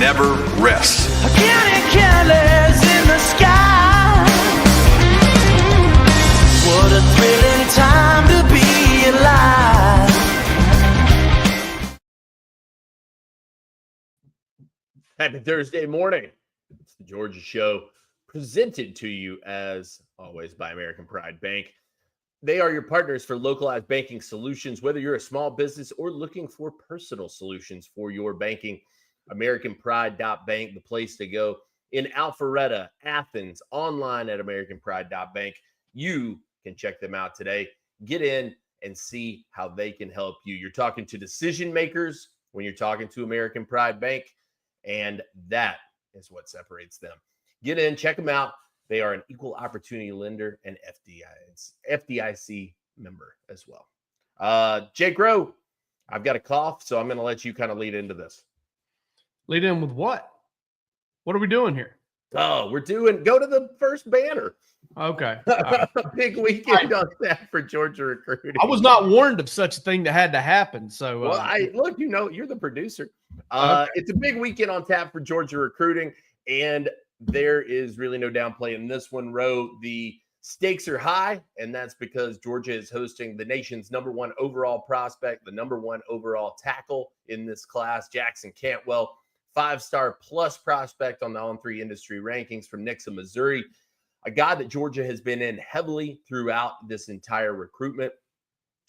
never rests. Careless in the sky. What a thrilling time to be alive. Happy Thursday morning. It's the Georgia Show, presented to you as always by American Pride Bank. They are your partners for localized banking solutions, whether you're a small business or looking for personal solutions for your banking. American Pride Bank, the place to go. In Alpharetta, Athens, online at American Pride Bank. You can check them out today. Get in and see how they can help you. You're talking to decision makers when you're talking to American Pride Bank, and that is what separates them. Get in, check them out. They are an equal opportunity lender and FDIC member as well. Jake Rowe, I've got a cough, so I'm going to let you kind of lead into this. Lead in with what? What are we doing here? Oh, go to the first banner. Okay. Big weekend on that for Georgia recruiting. I was not warned of such a thing that had to happen. So, well, you're the producer. Okay. It's a big weekend on tap for Georgia recruiting, and there is really no downplaying this one, Rowe. The stakes are high, and that's because Georgia is hosting the nation's #1 overall prospect, the #1 overall tackle in this class, Jackson Cantwell, 5-star plus prospect on the On3 industry rankings from Nixa, Missouri, a guy that Georgia has been in heavily throughout this entire recruitment.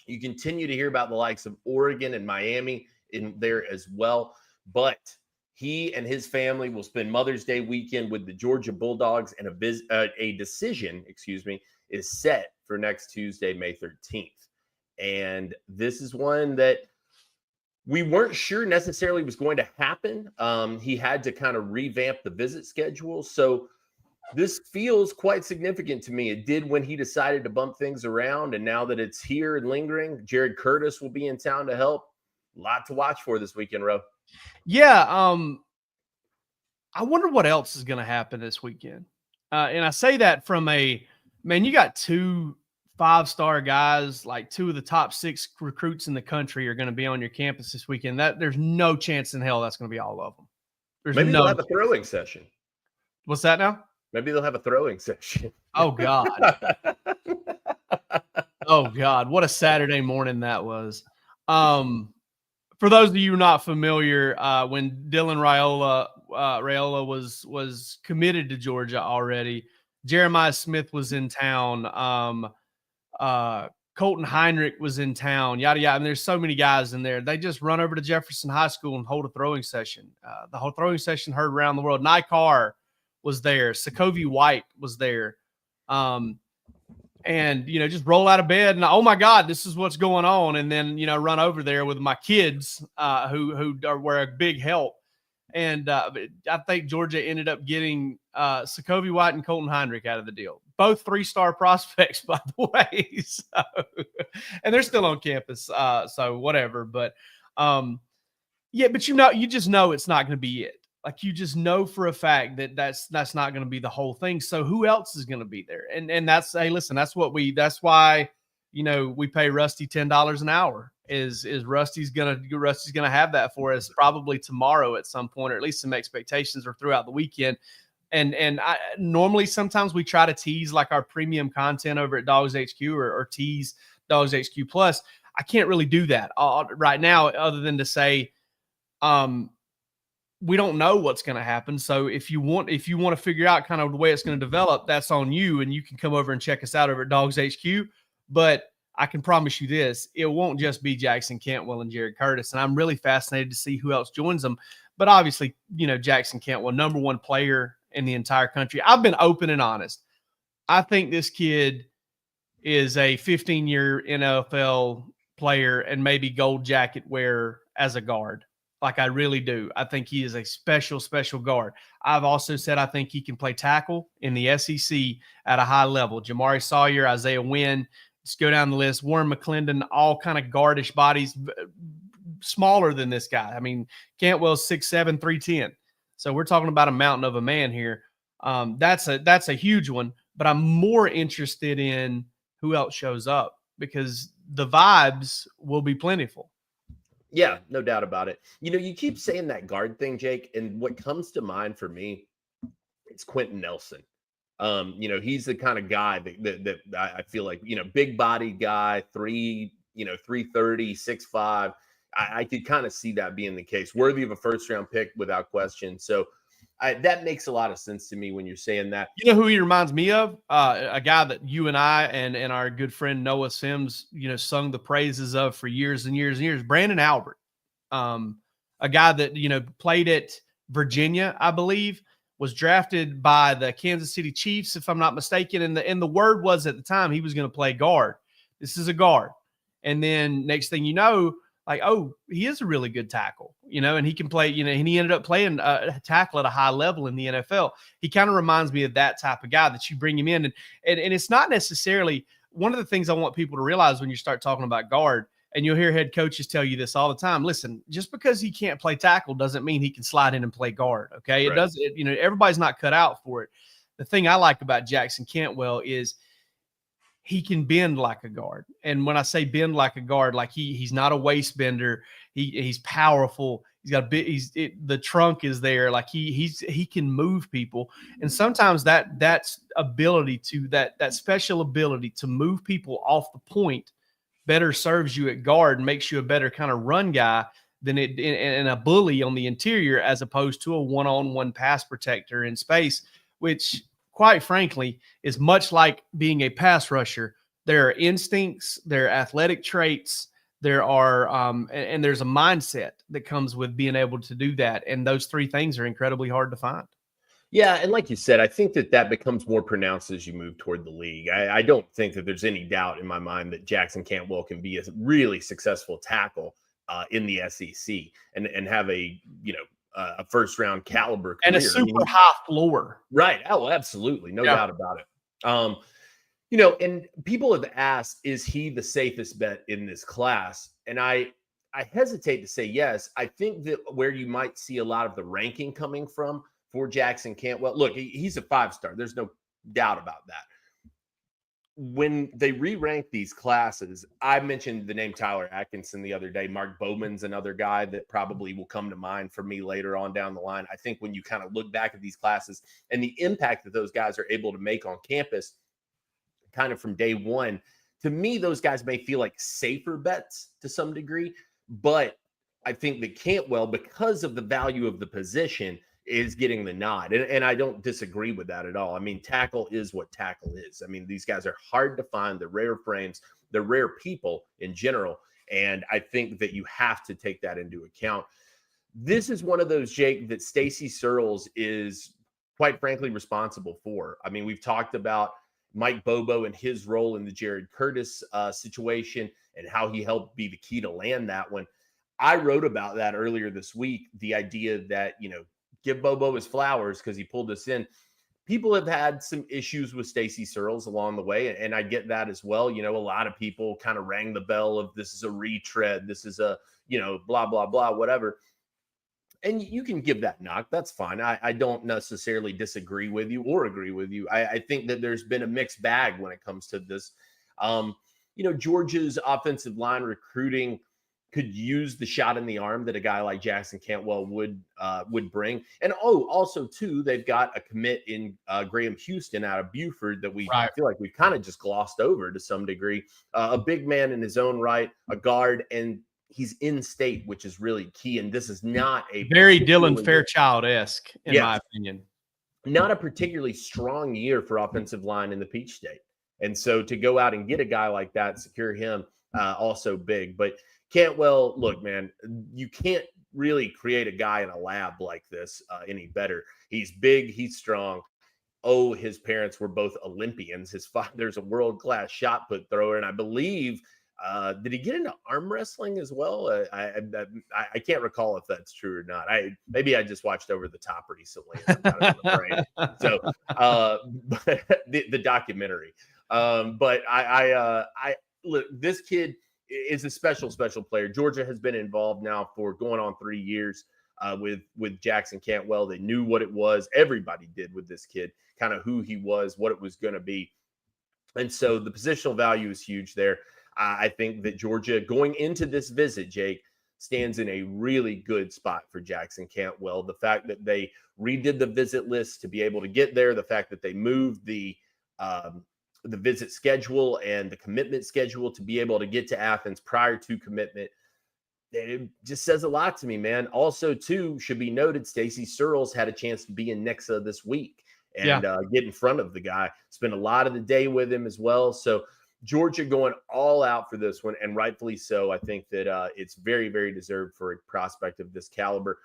You continue to hear about the likes of Oregon and Miami in there as well, but he and his family will spend Mother's Day weekend with the Georgia Bulldogs, and a decision, is set for next Tuesday, May 13th. And this is one that we weren't sure necessarily was going to happen. He had to kind of revamp the visit schedule. So this feels quite significant to me. It did when he decided to bump things around. And now that it's here and lingering, Jared Curtis will be in town to help. A lot to watch for this weekend, Rowe. Yeah. I wonder what else is going to happen this weekend. And I say that from you got 2 5-star guys, like 2 of the top 6 recruits in the country are going to be on your campus this weekend. There's no chance in hell that's going to be all of them. Maybe they'll have a throwing session. What's that now? Maybe they'll have a throwing session. Oh, God. Oh, God. What a Saturday morning that was. For those of you not familiar, when Dylan Raiola was committed to Georgia already, Jeremiah Smith was in town. Colton Heinrich was in town, yada, yada. And there's so many guys in there. They just run over to Jefferson High School and hold a throwing session. The whole throwing session heard around the world. Nikar was there. Sokovie White was there. And, just roll out of bed and, oh, my God, this is what's going on. And then, run over there with my kids who were a big help. And I think Georgia ended up getting Sokovie White and Colton Heinrich out of the deal. Both 3-star prospects, by the way. So, and they're still on campus, so whatever. But, yeah, but you just know it's not going to be it. Like, you just know for a fact that that's not going to be the whole thing. So who else is going to be there? And that's, hey, listen, that's why, we pay Rusty $10 an hour. Is Rusty's gonna have that for us probably tomorrow at some point, or at least some expectations, or throughout the weekend. And I normally, sometimes we try to tease like our premium content over at Dawgs HQ or tease Dawgs HQ Plus. I can't really do that right now, other than to say, we don't know what's going to happen. So if you want to figure out kind of the way it's going to develop, that's on you, and you can come over and check us out over at Dawgs HQ. But I can promise you this, it won't just be Jackson Cantwell and Jared Curtis. And I'm really fascinated to see who else joins them. But obviously, Jackson Cantwell, #1 player in the entire country. I've been open and honest. I think this kid is a 15-year NFL player and maybe gold jacket wearer as a guard. Like, I really do. I think he is a special, special guard. I've also said I think he can play tackle in the SEC at a high level. Jamari Sawyer, Isaiah Wynn, just go down the list. Warren McClendon, all kind of guardish bodies, smaller than this guy. I mean, Cantwell's 6'7", 310. So we're talking about a mountain of a man here. That's a huge one. But I'm more interested in who else shows up, because the vibes will be plentiful. Yeah, no doubt about it. You keep saying that guard thing, Jake, and what comes to mind for me, it's Quentin Nelson. He's the kind of guy that I feel like, big body guy, 330, 6'5". I could kind of see that being the case. Worthy of a first round pick without question. So that makes a lot of sense to me when you're saying that. You know who he reminds me of? A guy that you and I and our good friend Noah Sims, sung the praises of for years and years and years. Brandon Albert, a guy that played at Virginia, I believe, was drafted by the Kansas City Chiefs, if I'm not mistaken. And the word was at the time he was going to play guard. This is a guard. And then next thing you know, like, oh, he is a really good tackle, and he can play, and he ended up playing tackle at a high level in the NFL. He kind of reminds me of that type of guy that you bring him in. And it's not necessarily one of the things I want people to realize when you start talking about guard, and you'll hear head coaches tell you this all the time. Listen, just because he can't play tackle doesn't mean he can slide in and play guard. Okay. Right. Everybody's not cut out for it. The thing I like about Jackson Cantwell is he can bend like a guard. And when I say bend like a guard, like he's not a waist bender. He's powerful. He's got the trunk is there. Like he can move people. And sometimes that's ability to that special ability to move people off the point better serves you at guard and makes you a better kind of run guy than and a bully on the interior, as opposed to a one-on-one pass protector in space, which quite frankly is much like being a pass rusher. There are instincts, there are athletic traits, there are and there's a mindset that comes with being able to do that. And those three things are incredibly hard to find. Yeah, and like you said, I think that becomes more pronounced as you move toward the league. I don't think that there's any doubt in my mind that Jackson Cantwell can be a really successful tackle in the SEC and have a first round caliber career. And a super high floor. Right. Oh, absolutely. No doubt about it. And people have asked, is he the safest bet in this class? And I hesitate to say yes. I think that where you might see a lot of the ranking coming from for Jackson Cantwell, look, he's a 5-star. There's no doubt about that. When they re-rank these classes, I mentioned the name Tyler Atkinson the other day. Mark Bowman's another guy that probably will come to mind for me later on down the line. I think when you kind of look back at these classes and the impact that those guys are able to make on campus kind of from day one, to me, those guys may feel like safer bets to some degree. But I think that Cantwell, because of the value of the position, is getting the nod. And I don't disagree with that at all. I mean, tackle is what tackle is. I mean, these guys are hard to find. They're rare frames. They're rare people in general. And I think that you have to take that into account. This is one of those, Jake, that Stacy Searles is quite frankly responsible for. I mean, we've talked about Mike Bobo and his role in the Jared Curtis situation and how he helped be the key to land that one. I wrote about that earlier this week, the idea that, give Bobo his flowers because he pulled us in. People have had some issues with Stacy Searles along the way, and I get that as well. A lot of people kind of rang the bell of this is a retread, this is a, blah, blah, blah, whatever. And you can give that knock. That's fine. I don't necessarily disagree with you or agree with you. I think that there's been a mixed bag when it comes to this. Georgia's offensive line recruiting could use the shot in the arm that a guy like Jackson Cantwell would bring. And also too, they've got a commit in Graham Houston out of Buford that I feel like we've kind of just glossed over to some degree. A big man in his own right, a guard, and he's in state, which is really key. And this is not a very Dylan Fairchild-esque, in my opinion. Not a particularly strong year for offensive line in the Peach State. And so to go out and get a guy like that, secure him, also big. But Cantwell, look, man, you can't really create a guy in a lab like this any better. He's big, he's strong. His parents were both Olympians. His father's a world-class shot put thrower, and I believe did he get into arm wrestling as well? I can't recall if that's true or not. Maybe I just watched Over the Top recently. So the documentary. But I look, this kid is a special player. Georgia has been involved now for going on 3 years with Jackson Cantwell. They knew what it was. Everybody did with this kid, kind of who he was, what it was going to be. And so the positional value is huge there. I think that Georgia, going into this visit, Jake, stands in a really good spot for Jackson Cantwell. The fact that they redid the visit list to be able to get there, the fact that they moved the visit schedule and the commitment schedule to be able to get to Athens prior to commitment, it just says a lot to me, man. Also, too, should be noted, Stacey Searles had a chance to be in Nexa this week and get in front of the guy. Spent a lot of the day with him as well. So Georgia going all out for this one, and rightfully so. I think that it's very, very deserved for a prospect of this caliber.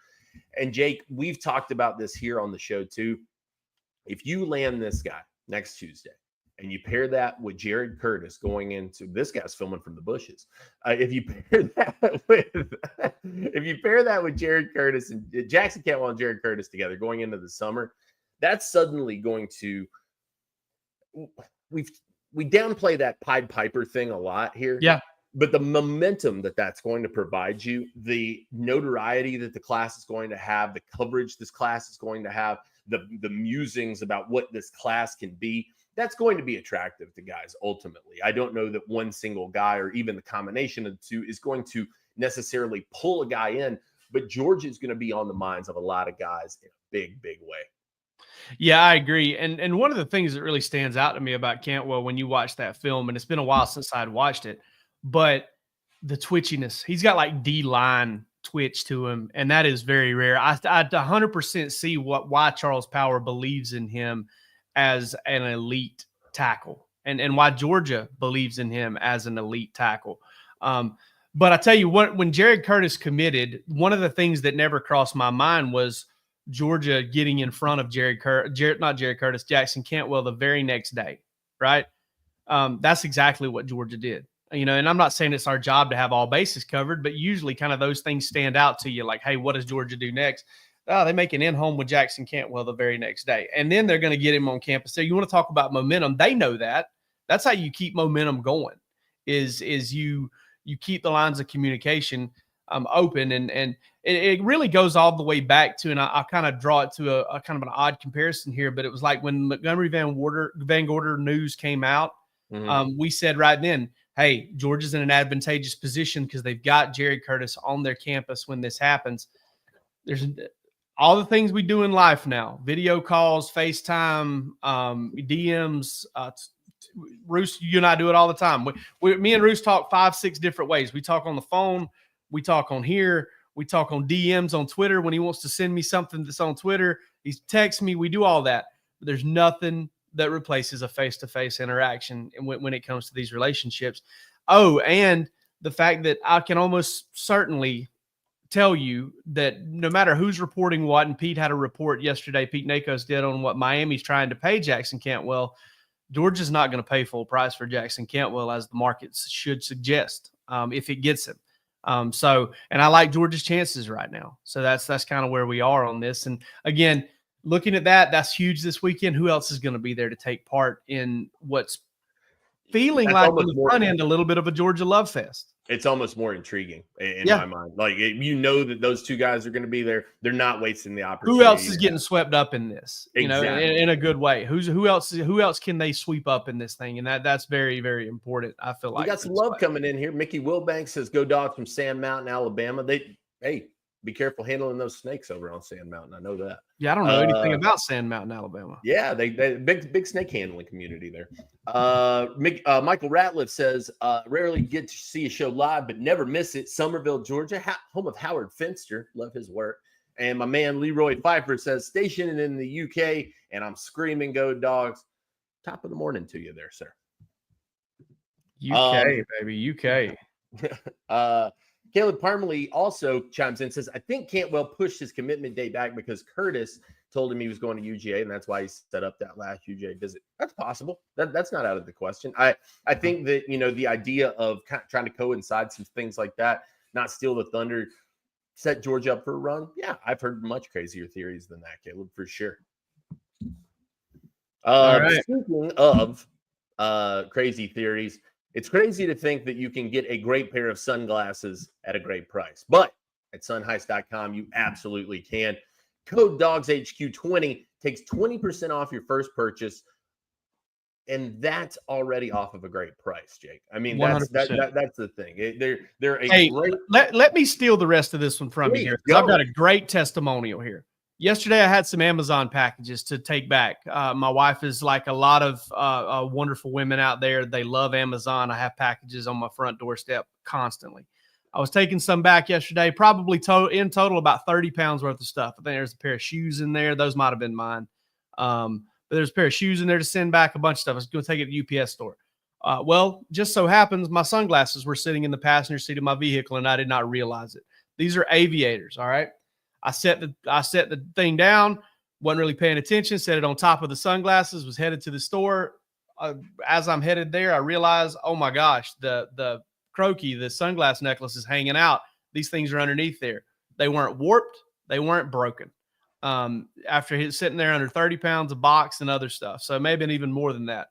And Jake, we've talked about this here on the show too. If you land this guy next Tuesday, and you pair that with Jared Curtis going into, this guy's filming from the bushes. If you pair that with Jared Curtis and Jackson Cantwell and Jared Curtis together going into the summer, that's suddenly going to, we downplay that Pied Piper thing a lot here. Yeah. But the momentum that that's going to provide you, the notoriety that the class is going to have, the coverage this class is going to have, the musings about what this class can be, that's going to be attractive to guys ultimately. I don't know that one single guy or even the combination of the two is going to necessarily pull a guy in, but Georgia is going to be on the minds of a lot of guys in a big, big way. Yeah, I agree. And one of the things that really stands out to me about Cantwell when you watch that film, and it's been a while since I'd watched it, but the twitchiness, he's got like D-line twitch to him, and that is very rare. I 100% see why Charles Power believes in him as an elite tackle and why Georgia believes in him as an elite tackle. But I tell you what, when Jared Curtis committed, one of the things that never crossed my mind was Georgia getting in front of Jackson Cantwell the very next day, right? That's exactly what Georgia did. You know, and I'm not saying it's our job to have all bases covered, but usually kind of those things stand out to you like, hey, what does Georgia do next? Oh, they make an in-home with Jackson Cantwell the very next day. And then they're going to get him on campus. So you want to talk about momentum. They know that. That's how you keep momentum going is you keep the lines of communication open. And it really goes all the way back to, and I'll kind of draw it to a kind of an odd comparison here, but it was like when Montgomery Van Gorder news came out, we said right then, hey, Georgia's in an advantageous position because they've got Jared Curtis on their campus when this happens. There's all the things we do in life now, video calls, FaceTime, DMs. Roos, you and I do it all the time. Me and Roos talk 5-6 different ways. We talk on the phone. We talk on here. We talk on DMs on Twitter when he wants to send me something that's on Twitter. He texts me. We do all that. But there's nothing that replaces a face-to-face interaction when it comes to these relationships. Oh, and the fact that I can almost certainly tell you that no matter who's reporting what, and Pete had a report yesterday, Pete Nakos did, on what Miami's trying to pay Jackson Cantwell, Georgia's not going to pay full price for Jackson Cantwell, as the markets should suggest, if it gets him. And I like Georgia's chances right now. So that's kind of where we are on this. And again, looking at that's huge this weekend. Who else is going to be there to take part in what's feeling like on the front end a little bit of a Georgia love fest? It's almost more intriguing in my mind. Like, you know that those two guys are going to be there. They're not wasting the opportunity. Who else is getting swept up in this? You know, in a good way. Who else can they sweep up in this thing? And that's very, very important. I feel like we got some love coming in here. Mickey Wilbanks says, "Go Dogs" from Sand Mountain, Alabama. Be careful handling those snakes over on Sand Mountain. I know that. Yeah, I don't know anything about Sand Mountain, Alabama. Yeah, they big snake handling community there. Michael Ratliff says, rarely get to see a show live, but never miss it. Somerville, Georgia, home of Howard Finster. Love his work. And my man Leroy Pfeiffer says, stationed in the UK, and I'm screaming, go Dogs. Top of the morning to you there, sir. UK, baby, UK. Caleb Parmalee also chimes in, says, I think Cantwell pushed his commitment date back because Curtis told him he was going to UGA, and that's why he set up that last UGA visit. That's possible. That's not out of the question. I think that, the idea of kind of trying to coincide some things like that, not steal the thunder, set Georgia up for a run. Yeah, I've heard much crazier theories than that, Caleb, for sure. All right. Speaking of crazy theories, it's crazy to think that you can get a great pair of sunglasses at a great price. But at sunheist.com, you absolutely can. Code DawgsHQ20 takes 20% off your first purchase. and that's already off of a great price, Jake. I mean, that's 100%. that's the thing. They're a Hey, great. let me steal the rest of this one from you Please here, because I've go. got a great testimonial here. Yesterday, I had some Amazon packages to take back. My wife is like a lot of wonderful women out there. They love Amazon. I have packages on my front doorstep constantly. I was taking some back yesterday, probably in total about 30 pounds worth of stuff. I think there's a pair of shoes in there. Those might have been mine. But there's a pair of shoes in there to send back, a bunch of stuff. I was going to take it to the UPS store. Well, just so happens my sunglasses were sitting in the passenger seat of my vehicle, and I did not realize it. These are aviators, all right? I set the thing down, wasn't really paying attention, set it on top of the sunglasses, was headed to the store. As I'm headed there, I realized, oh my gosh, the croaky, the sunglass necklace is hanging out. These things are underneath there. They weren't warped. They weren't broken. After he's sitting there under 30 pounds of box and other stuff. So maybe even more than that.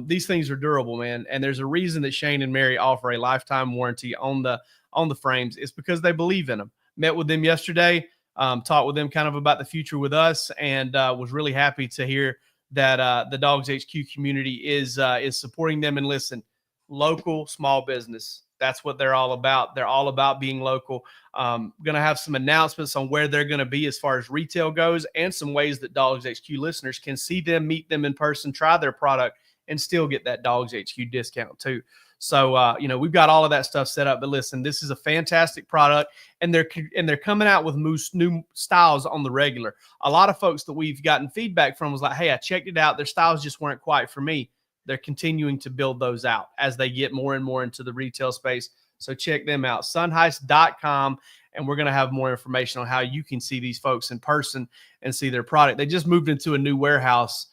These things are durable, man. And there's a reason that Shane and Mary offer a lifetime warranty on the frames. It's because they believe in them. Met with them yesterday. Talked with them kind of about the future with us, and was really happy to hear that the Dawgs HQ community is supporting them. And listen, local small business, that's what they're all about. They're all about being local. Going to have some announcements on where they're going to be as far as retail goes, and some ways that Dawgs HQ listeners can see them, meet them in person, try their product, and still get that Dawgs HQ discount too. So, we've got all of that stuff set up. But listen, this is a fantastic product, and they're coming out with new styles on the regular. A lot of folks that we've gotten feedback from was like, hey, I checked it out. Their styles just weren't quite for me. They're continuing to build those out as they get more and more into the retail space. So check them out, sunheist.com, and we're going to have more information on how you can see these folks in person and see their product. They just moved into a new warehouse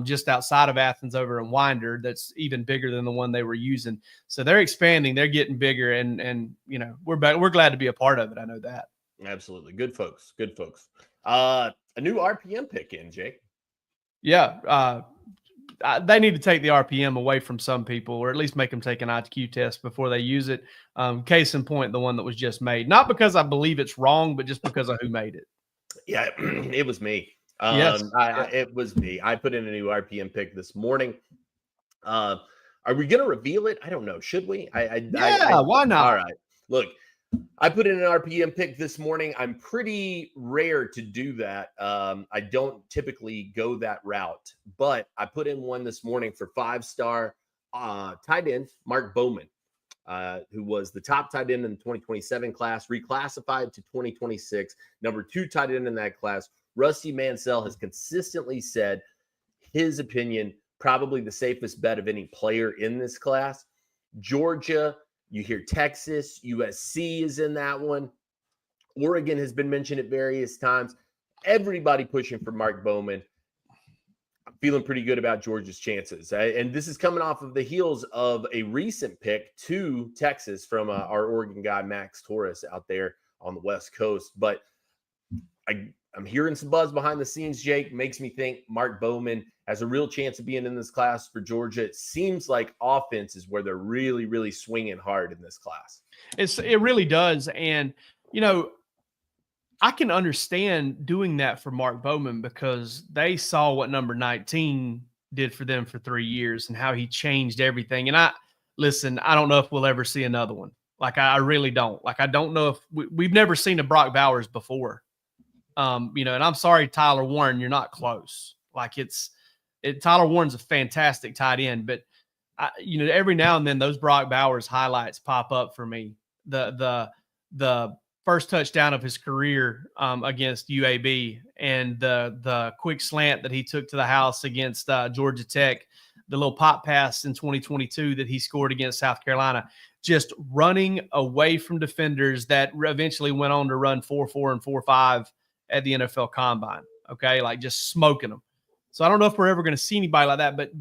just outside of Athens over in Winder that's even bigger than the one they were using. So they're expanding, they're getting bigger, and we're glad to be a part of it. I know that. Absolutely. Good folks. A new RPM pick in, Jake. Yeah. They need to take the RPM away from some people, or at least make them take an IQ test before they use it. Case in point, the one that was just made, not because I believe it's wrong, but just because of who made it. Yeah, it was me. Yes. It was me. I put in a new RPM pick this morning. Are we going to reveal it? I don't know. Should we? Why not? All right. Look, I put in an RPM pick this morning. I'm pretty rare to do that. I don't typically go that route, but I put in one this morning for 5-star tight end Mark Bowman, who was the top tight end in the 2027 class, reclassified to 2026, number 2 tight end in that class. Rusty Mansell has consistently said his opinion, probably the safest bet of any player in this class. Georgia, you hear Texas, USC is in that one. Oregon has been mentioned at various times. Everybody pushing for Mark Bowman. I'm feeling pretty good about Georgia's chances. And this is coming off of the heels of a recent pick to Texas from our Oregon guy, Max Torres, out there on the West Coast. But I'm hearing some buzz behind the scenes, Jake. Makes me think Mark Bowman has a real chance of being in this class for Georgia. It seems like offense is where they're really, really swinging hard in this class. It really does. And, I can understand doing that for Mark Bowman, because they saw what number 19 did for them for 3 years and how he changed everything. And I don't know if we'll ever see another one. Like, I really don't. Like, I don't know if we've never seen a Brock Bowers before. And I'm sorry, Tyler Warren, you're not close. Like, Tyler Warren's a fantastic tight end, but every now and then those Brock Bowers highlights pop up for me. The first touchdown of his career against UAB, and the quick slant that he took to the house against Georgia Tech, the little pop pass in 2022 that he scored against South Carolina, just running away from defenders that eventually went on to run 4.4 and 4.5 at the NFL Combine. Okay, like just smoking them. So I don't know if we're ever going to see anybody like that, but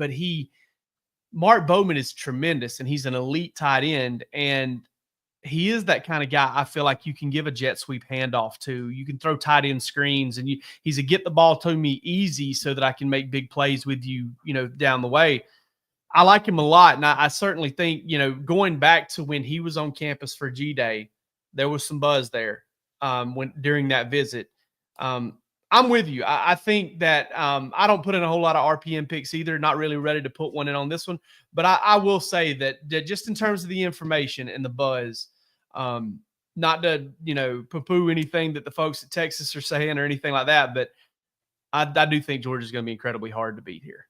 Mark Bowman is tremendous, and he's an elite tight end, and he is that kind of guy I feel like you can give a jet sweep handoff to. You can throw tight end screens, and he's a get the ball to me easy so that I can make big plays with you, down the way. I like him a lot, and I certainly think, going back to when he was on campus for G-Day, there was some buzz there during that visit. I'm with you. I think that I don't put in a whole lot of RPM picks either. Not really ready to put one in on this one. But I will say that just in terms of the information and the buzz, not to, poo-poo anything that the folks at Texas are saying or anything like that, but I do think Georgia's going to be incredibly hard to beat here.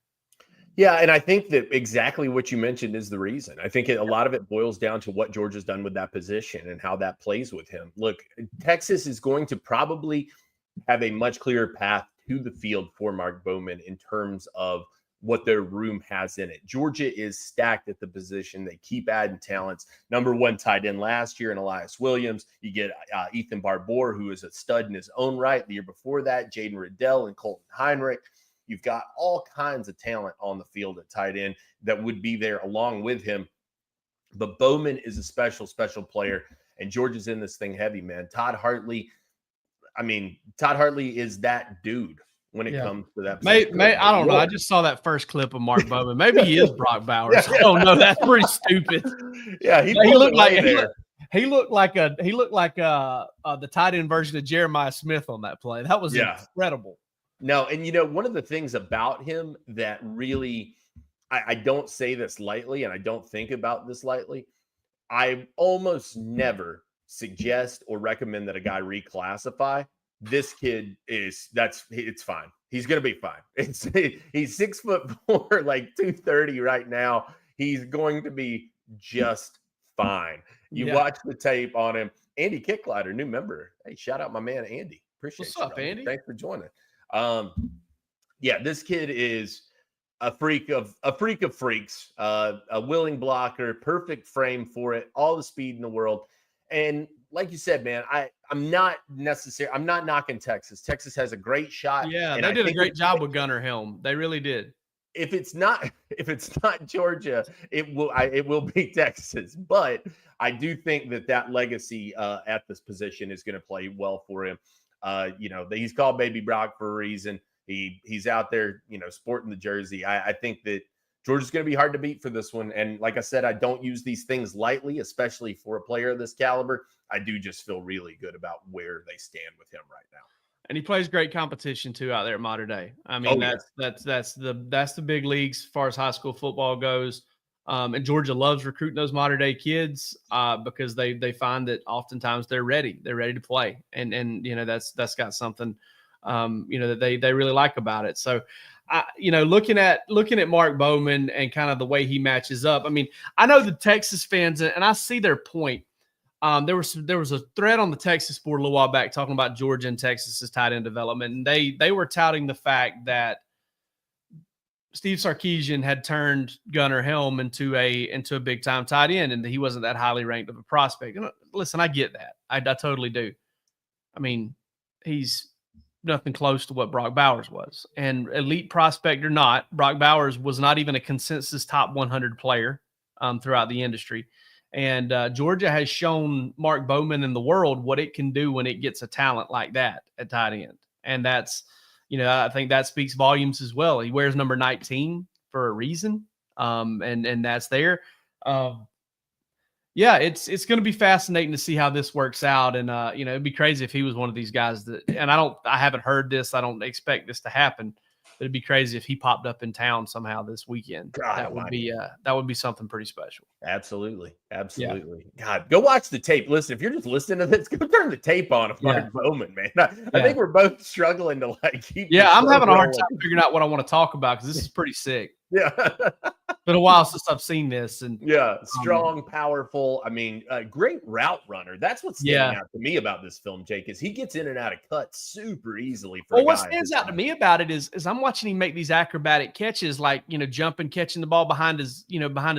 Yeah, and I think that exactly what you mentioned is the reason. I think a lot of it boils down to what Georgia's done with that position and how that plays with him. Look, Texas is going to probably have a much clearer path to the field for Mark Bowman in terms of what their room has in it. Georgia is stacked at the position. They keep adding talents. Number 1 tight end last year in Elias Williams. You get Ethan Barbour, who is a stud in his own right. The year before that, Jaden Riddell and Colton Heinrich. You've got all kinds of talent on the field at tight end that would be there along with him. But Bowman is a special, special player, and Georgia's in this thing heavy, man. Todd Hartley is that dude when it comes to that. I don't know. I just saw that first clip of Mark Bowman. Maybe he is Brock Bowers. I don't know. That's pretty stupid. Yeah, he looked like the tight end version of Jeremiah Smith on that play. That was incredible. No, and one of the things about him that really, I don't say this lightly, and I don't think about this lightly. I almost never suggest or recommend that a guy reclassify. This kid it's fine. He's going to be fine. He's 6'4", like 230 right now. He's going to be just fine. You watch the tape on him. Andy Kicklider, new member. Hey, shout out my man Andy. Appreciate What's up, brother. Andy? Thanks for joining. This kid is a freak of freaks, a willing blocker, perfect frame for it, all the speed in the world. And like you said, man, I'm not knocking Texas. Texas has a great shot. Yeah, they did a great job with Gunnar Helm. They really did. If it's not Georgia, it will be Texas. But I do think that legacy at this position is going to play well for him. He's called Baby Brock for a reason. He's out there, sporting the jersey. I think that Georgia's going to be hard to beat for this one. And like I said, I don't use these things lightly, especially for a player of this caliber. I do just feel really good about where they stand with him right now. And he plays great competition too out there at Mater Dei. I mean, that's the big leagues as far as high school football goes. And Georgia loves recruiting those Mater Dei kids because they find that oftentimes they're ready to play. And that's got something that they really like about it. So looking at Mark Bowman and kind of the way he matches up. I mean, I know the Texas fans, and I see their point. There was a thread on the Texas board a little while back talking about Georgia and Texas's tight end development, and they were touting the fact that Steve Sarkisian had turned Gunnar Helm into a big time tight end, and that he wasn't that highly ranked of a prospect. And listen, I get that. I totally do. I mean, he's nothing close to what Brock Bowers was, and elite prospect or not, Brock Bowers was not even a consensus top 100 player throughout the industry. And Georgia has shown Mark Bowman and the world what it can do when it gets a talent like that at tight end. And that's, I think that speaks volumes as well. He wears number 19 for a reason. And that's there. It's going to be fascinating to see how this works out. And, it'd be crazy if he was one of these guys and I haven't heard this. I don't expect this to happen. But it'd be crazy if he popped up in town somehow this weekend. That would be something pretty special. Absolutely. Yeah. God, go watch the tape. Listen, if you're just listening to this, go turn the tape on of Mark Bowman, man. I think we're both struggling to keep. Yeah, I'm having a hard time figuring out what I want to talk about because this is pretty sick. Yeah. Been a while since I've seen this. And strong, powerful. I mean, great route runner. That's what's standing out to me about this film, Jake, is he gets in and out of cuts super easily. What stands out to me about it is I'm watching him make these acrobatic catches, like, jumping, catching the ball behind his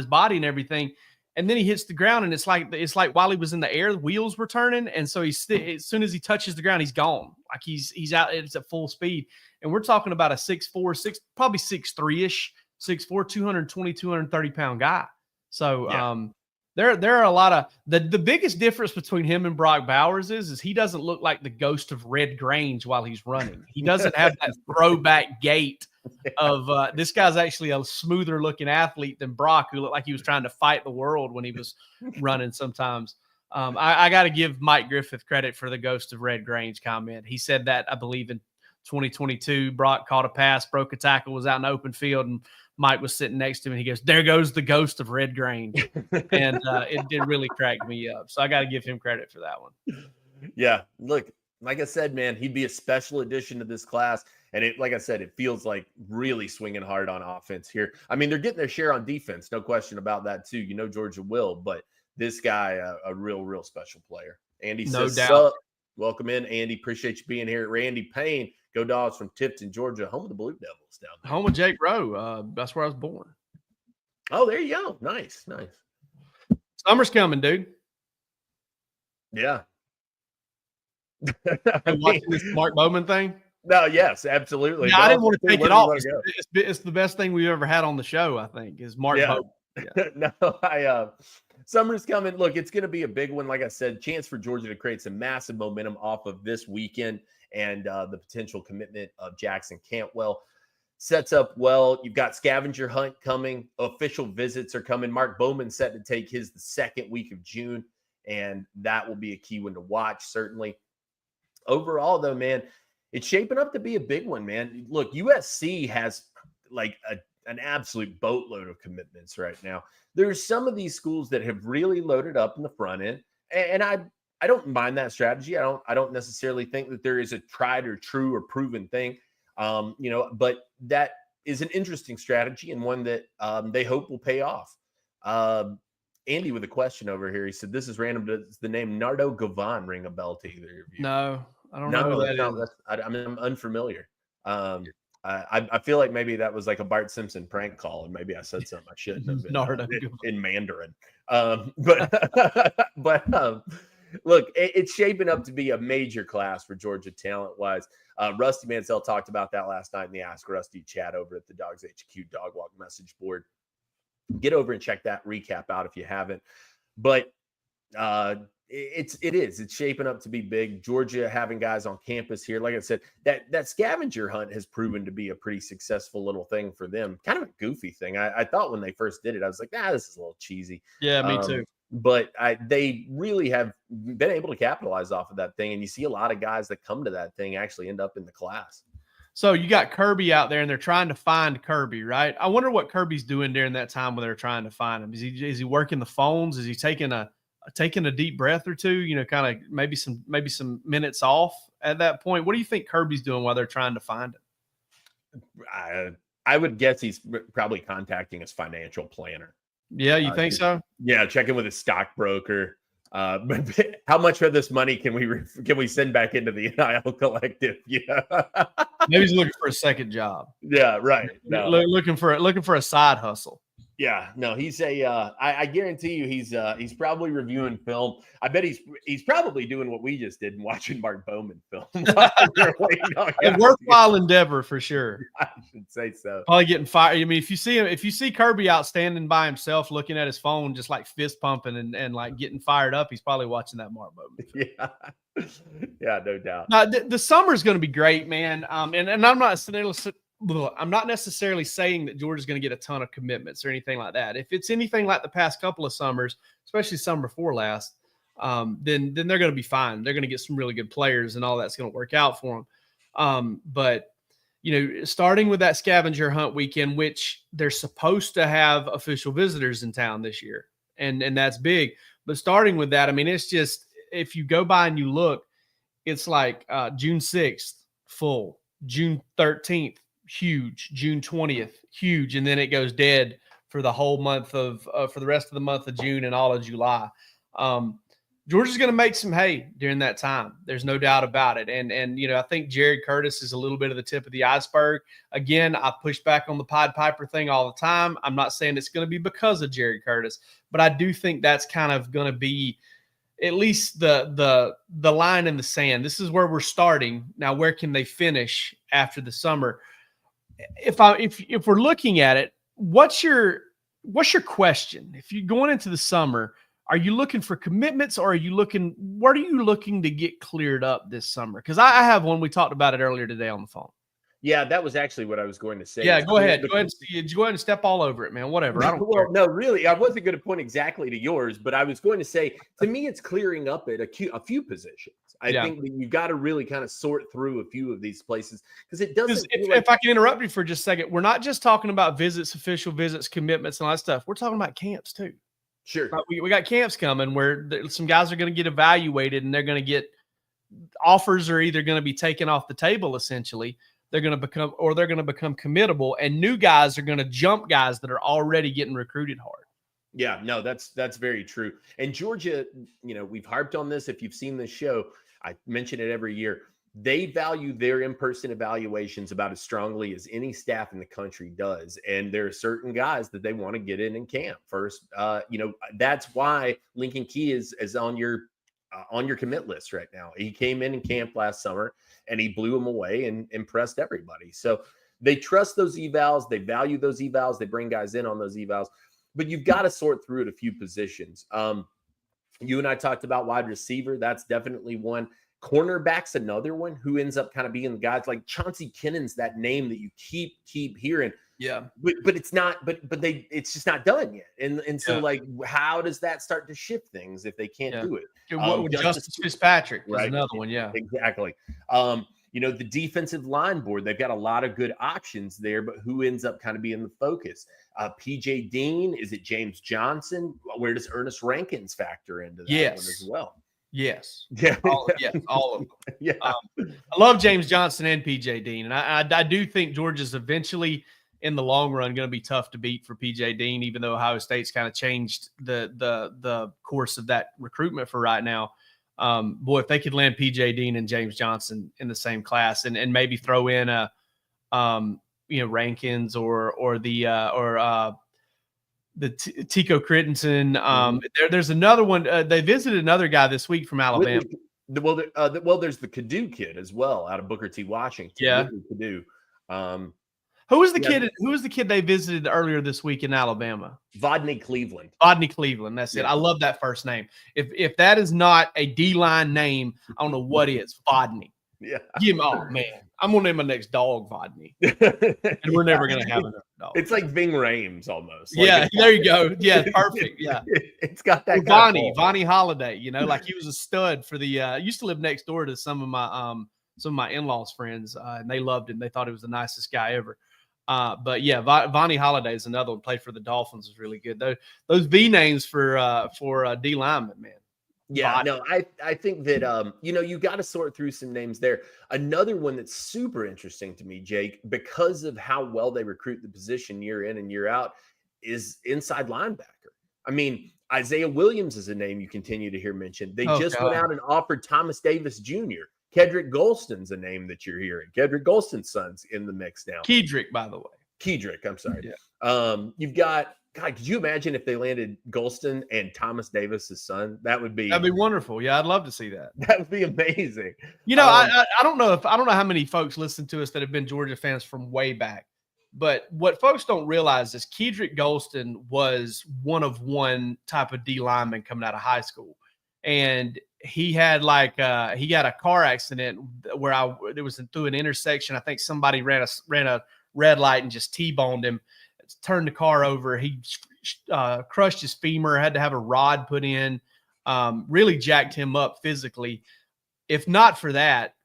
body and everything. And then he hits the ground, and it's like while he was in the air, the wheels were turning. And so as soon as he touches the ground, he's gone. Like he's out. It's at full speed. And we're talking about a 6'4", probably 6'3"-ish, 6'4", 220, 230-pound guy. So there are a lot of the biggest difference between him and Brock Bowers is he doesn't look like the ghost of Red Grange while he's running. He doesn't have that throwback gait of this guy's actually a smoother looking athlete than Brock, who looked like he was trying to fight the world when he was running sometimes. I got to give Mike Griffith credit for the ghost of Red Grange comment. He said that, I believe, in 2022. Brock caught a pass, broke a tackle, was out in the open field, and Mike was sitting next to him, and he goes, "There goes the ghost of Red Grange." And it did really crack me up. So I got to give him credit for that one. Yeah, look, like I said, man, he'd be a special addition to this class. And it, like I said, it feels like really swinging hard on offense here. I mean, they're getting their share on defense, no question about that too. You know, Georgia will, but this guy, a real special player. Andy No says, doubt. "Sup?" Welcome in, Andy. Appreciate you being here. Randy Payne, go Dogs from Tifton, Georgia, home of the Blue Devils down there. Home of Jake Rowe. That's where I was born. Oh, there you go. Nice. Summer's coming, dude. Yeah. And watching this Mark Bowman thing. No, yes, absolutely. Yeah, I didn't want to take it off. Go. It's the best thing we've ever had on the show, I think, is Mark Bowman. Yeah. No, summer's coming. Look, it's going to be a big one. Like I said, chance for Georgia to create some massive momentum off of this weekend and the potential commitment of Jackson Cantwell. Sets up well. You've got scavenger hunt coming. Official visits are coming. Mark Bowman set to take his the second week of June, and that will be a key one to watch, certainly. Overall, though, man, it's shaping up to be a big one, man. Look, USC has like an absolute boatload of commitments right now. There's some of these schools that have really loaded up in the front end, and I don't mind that strategy. I don't necessarily think that there is a tried or true or proven thing, but that is an interesting strategy and one that they hope will pay off. Andy with a question over here. He said, "This is random. Does the name Nardo Gavan ring a bell to either of you?" No, I don't know who that is. I'm unfamiliar. I feel like maybe that was like a Bart Simpson prank call, and maybe I said something I shouldn't have been in Mandarin. Look, it's shaping up to be a major class for Georgia talent-wise. Rusty Mansell talked about that last night in the Ask Rusty chat over at the Dawgs HQ Dog Walk message board. Get over and check that recap out if you haven't. But it's shaping up to be big. Georgia having guys on campus here. Like I said, that scavenger hunt has proven to be a pretty successful little thing for them. Kind of a goofy thing. I thought when they first did it, I was like, this is a little cheesy. Yeah, me too. But they really have been able to capitalize off of that thing. And you see a lot of guys that come to that thing actually end up in the class. So you got Kirby out there, and they're trying to find Kirby, right? I wonder what Kirby's doing during that time when they're trying to find him. Is he working the phones? Is he taking a deep breath or two? Kind of maybe some minutes off at that point. What do you think Kirby's doing while they're trying to find him? I would guess he's probably contacting his financial planner. Yeah, you think so? Yeah, checking with his stockbroker. But how much of this money can we send back into the NIL collective? Yeah, maybe he's looking for a second job. Yeah, right. No. Looking for a side hustle. Yeah, no, he's I guarantee you he's probably reviewing film. I bet he's probably doing what we just did and watching Mark Bowman film. A worthwhile endeavor for sure. I should say so. Probably getting fired. I mean, if you see Kirby out standing by himself looking at his phone, just like fist pumping and like getting fired up, he's probably watching that Mark Bowman film. Yeah, no doubt. Now, the summer is going to be great, man. And I'm not necessarily saying that Georgia's going to get a ton of commitments or anything like that. If it's anything like the past couple of summers, especially summer before last, then they're going to be fine. They're going to get some really good players, and all that's going to work out for them. But starting with that scavenger hunt weekend, which they're supposed to have official visitors in town this year, and that's big. But starting with that, I mean, it's just, if you go by and you look, it's like June 6th, full, June 13th, huge, June 20th, huge, and then it goes dead for the whole month for the rest of the month of June and all of July. Georgia's going to make some hay during that time. There's no doubt about it. And I think Jared Curtis is a little bit of the tip of the iceberg. Again, I push back on the Pied Piper thing all the time. I'm not saying it's going to be because of Jared Curtis, but I do think that's kind of going to be at least the line in the sand. This is where we're starting. Now, where can they finish after the summer? If we're looking at it, what's your question? If you're going into the summer, are you looking for commitments, or what are you looking to get cleared up this summer? Because I have one. We talked about it earlier today on the phone. Yeah, that was actually what I was going to say. Yeah, go ahead. Go ahead and step all over it, man. Whatever. I don't Well, care. no, really, I wasn't going to point exactly to yours, but I was going to say, to me, it's clearing up at a few positions. I Yeah. think that you've got to really kind of sort through a few of these places because it doesn't. If I can interrupt you for just a second, we're not just talking about visits, official visits, commitments, and all that stuff. We're talking about camps too. Sure. Right? We got camps coming where some guys are going to get evaluated and they're going to get offers are either going to be taken off the table. Essentially, they're going to become committable, and new guys are going to jump guys that are already getting recruited hard. Yeah, no, that's very true. And Georgia, we've harped on this. If you've seen this show, I mention it every year. They value their in-person evaluations about as strongly as any staff in the country does. And there are certain guys that they want to get in camp first. That's why Lincoln Key is on your commit list right now. He came in camp last summer and he blew them away and impressed everybody. So they trust those evals. They value those evals. They bring guys in on those evals. But you've got to sort through at a few positions. You and I talked about wide receiver. That's definitely one. Cornerback's another one who ends up kind of being the guys like Chauncey Kinnon's that name that you keep hearing. Yeah. But it's not, it's just not done yet. And so like, how does that start to shift things if they can't do it? Justice Fitzpatrick is right? another one. Yeah, exactly. The defensive line board, they've got a lot of good options there, but who ends up kind of being the focus? PJ Dean, is it James Johnson? Where does Ernest Rankins factor into that one as well? Yes. Yeah. All of them. Yeah. I love James Johnson and PJ Dean. And I do think Georgia's eventually in the long run going to be tough to beat for PJ Dean, even though Ohio State's kind of changed the course of that recruitment for right now. Boy, if they could land PJ Dean and James Johnson in the same class and maybe throw in Rankins or the Tico Crittenson. There's another one. They visited another guy this week from Alabama. There's the Cadu kid as well out of Booker T. Washington. Yeah, Cadu. Who was the kid? Who was the kid they visited earlier this week in Alabama? Vodney Cleveland. That's it. I love that first name. If that is not a D-line name, I don't know what is. Vodney. Yeah. Oh man, I'm gonna name my next dog Vodney, and we're never gonna have another dog. It's like Ving Rhames almost. Yeah, there you go. Yeah, perfect. Yeah, it's got that. Vonnie Holiday. Like he was a stud for the. Used to live next door to some of my in-laws friends, and they loved him. They thought he was the nicest guy ever. But yeah, Vonnie Holiday is another one. Played for the Dolphins, was really good. Those V names for D linemen, man. Yeah, no, I think that you got to sort through some names there. Another one that's super interesting to me, Jake, because of how well they recruit the position year in and year out, is inside linebacker. I mean, Isaiah Williams is a name you continue to hear mentioned. They went out and offered Thomas Davis Jr. Kedrick Golston's a name that you're hearing. Kedrick Golston's son's in the mix now. Kedrick, by the way. Kedrick, I'm sorry. Yeah. You've got, God, could you imagine if they landed Golston and Thomas Davis's son? That'd be wonderful. Yeah, I'd love to see that. That would be amazing. I don't know how many folks listen to us that have been Georgia fans from way back. But what folks don't realize is Kedrick Golston was one of one type of D lineman coming out of high school. And he had a car accident where it was through an intersection. I think somebody ran a red light and just T-boned him, turned the car over. He crushed his femur, had to have a rod put in, really jacked him up physically. If not for that,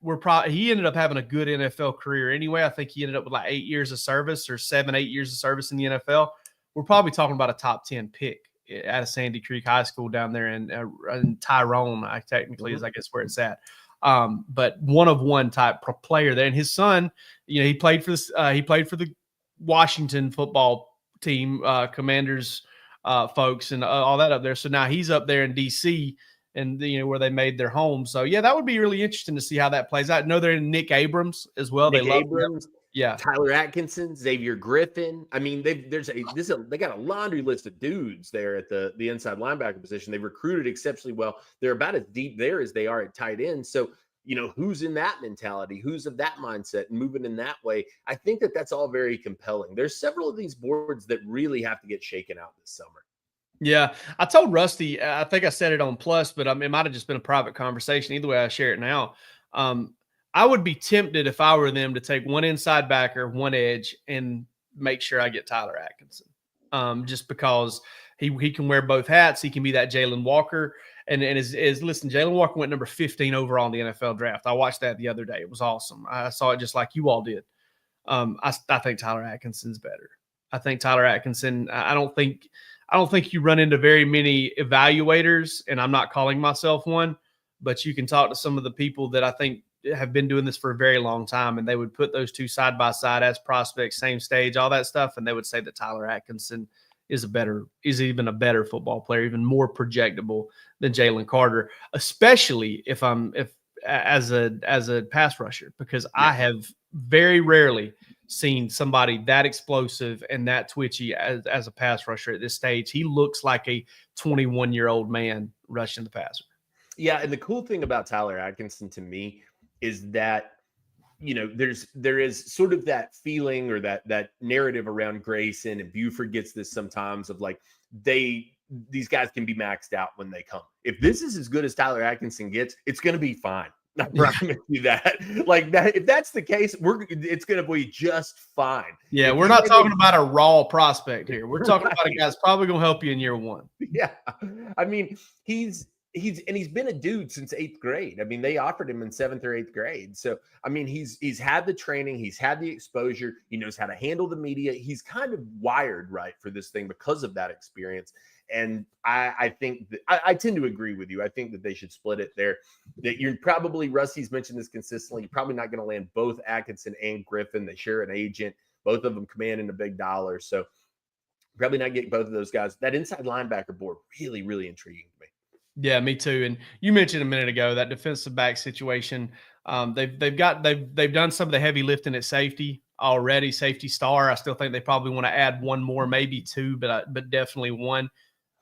he ended up having a good NFL career anyway. I think he ended up with like 8 years of service or 7-8 years of service in the NFL. We're probably talking about a top 10 pick out of Sandy Creek High School down there in Tyrone, technically is I guess where it's at. But one of one type player there. And his son, he played for the Washington football team, Commanders folks and all that up there. So now he's up there in DC and where they made their home. So yeah, that would be really interesting to see how that plays out. I know they're in Nick Abrams as well. They love Abrams. Yeah, Tyler Atkinson, Xavier Griffin. I mean, they got a laundry list of dudes there at the inside linebacker position. They've recruited exceptionally well. They're about as deep there as they are at tight end. So, who's in that mentality? Who's of that mindset and moving in that way? I think that's all very compelling. There's several of these boards that really have to get shaken out this summer. Yeah, I told Rusty, I think I said it on Plus, but it might have just been a private conversation. Either way, I share it now. I would be tempted if I were them to take one inside backer, one edge, and make sure I get Tyler Atkinson. Just because he can wear both hats. He can be that Jalen Walker. And listen, Jalen Walker went number 15 overall in the NFL draft. I watched that the other day. It was awesome. I saw it just like you all did. I think Tyler Atkinson's better. I think Tyler Atkinson, I don't think you run into very many evaluators, and I'm not calling myself one, but you can talk to some of the people that I think have been doing this for a very long time, and they would put those two side by side as prospects, same stage, all that stuff, and they would say that Tyler Atkinson is even a better football player, even more projectable than Jalen Carter, especially if as a pass rusher, because I have very rarely seen somebody that explosive and that twitchy as a pass rusher at this stage. He looks like a 21-year-old man rushing the passer. Yeah, and the cool thing about Tyler Atkinson to me is that, you know, there is sort of that feeling or that narrative around Grayson, and Buford gets this sometimes, of like these guys can be maxed out when they come. If this is as good as Tyler Atkinson gets, it's going to be fine. I promise you that. Like that, if that's the case, it's going to be just fine. Yeah, we're not talking about a raw prospect here. We're talking about a guy that's probably going to help you in year one. Yeah, I mean, he's been a dude since 8th grade. I mean, they offered him in 7th or 8th grade. So, I mean, he's had the training, he's had the exposure, he knows how to handle the media. He's kind of wired right for this thing because of that experience. And I think that I tend to agree with you. I think that they should split it there. That you're probably, Rusty's mentioned this consistently, you're probably not going to land both Atkinson and Griffin. They share an agent. Both of them commanding a big dollar. So probably not get both of those guys. That inside linebacker board, really, really intriguing to me. Yeah, me too. And you mentioned a minute ago that defensive back situation. They've done some of the heavy lifting at safety already. Safety star. I still think they probably want to add one more, maybe two, but definitely one.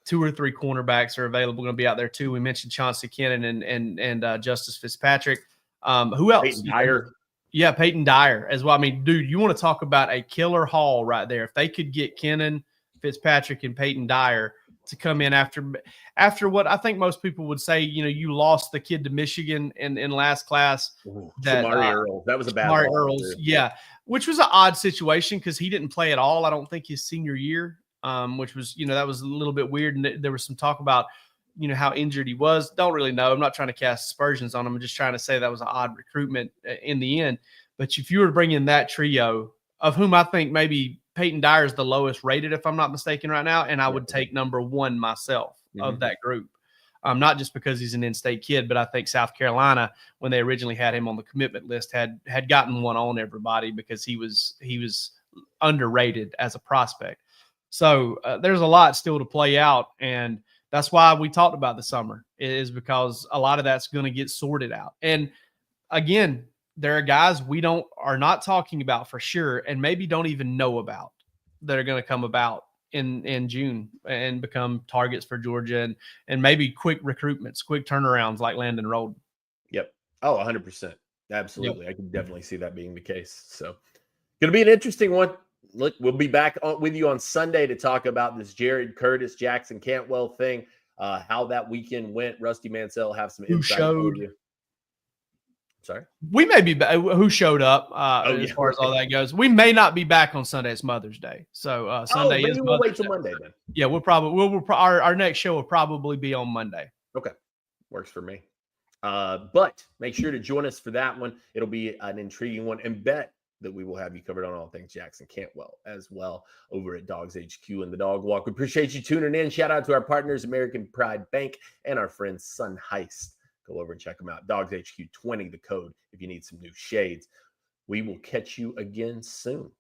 2 or 3 cornerbacks are available, going to be out there too. We mentioned Chauncey Kennon and Justice Fitzpatrick. Who else? Peyton Dyer. Yeah, Peyton Dyer as well. I mean, dude, you want to talk about a killer haul right there. If they could get Kennon, Fitzpatrick, and Peyton Dyer to come in after what I think most people would say, you know, you lost the kid to Michigan in last class. Shamari Earls. That was a bad Shamari Earls, yeah, which was an odd situation because he didn't play at all, I don't think, his senior year. Which was, you know, that was a little bit weird. And there was some talk about, you know, how injured he was. Don't really know. I'm not trying to cast aspersions on him. I'm just trying to say that was an odd recruitment in the end. But if you were to bring in that trio, of whom I think maybe Peyton Dyer is the lowest rated, if I'm not mistaken right now, and I would take number 1 myself of that group. Not just because he's an in-state kid, but I think South Carolina, when they originally had him on the commitment list, had gotten one on everybody because he was underrated as a prospect. So there's a lot still to play out, and that's why we talked about the summer, is because a lot of that's going to get sorted out. And again, there are guys we are not talking about for sure, and maybe don't even know about, that are going to come about in June and become targets for Georgia, and maybe quick recruitments, quick turnarounds like Landon Rolden. Yep. Oh, 100%. Absolutely. Yep. I can definitely see that being the case. So going to be an interesting one. Look, we'll be back with you on Sunday to talk about this Jared Curtis, Jackson Cantwell thing, how that weekend went. Rusty Mansell have some insight for you. Sorry? We may be back. Who showed up as far as all that goes. We may not be back on Sunday. It's Mother's Day. So Sunday is we'll wait till Monday then. Yeah, our next show will probably be on Monday. Okay. Works for me. But make sure to join us for that one. It'll be an intriguing one, and bet that we will have you covered on all things Jackson Cantwell as well over at Dawgs HQ and the Dog Walk. We appreciate you tuning in. Shout out to our partners, American Pride Bank, and our friends Sun Heist. Go over and check them out. Dawgs HQ 20, the code if you need some new shades. We will catch you again soon.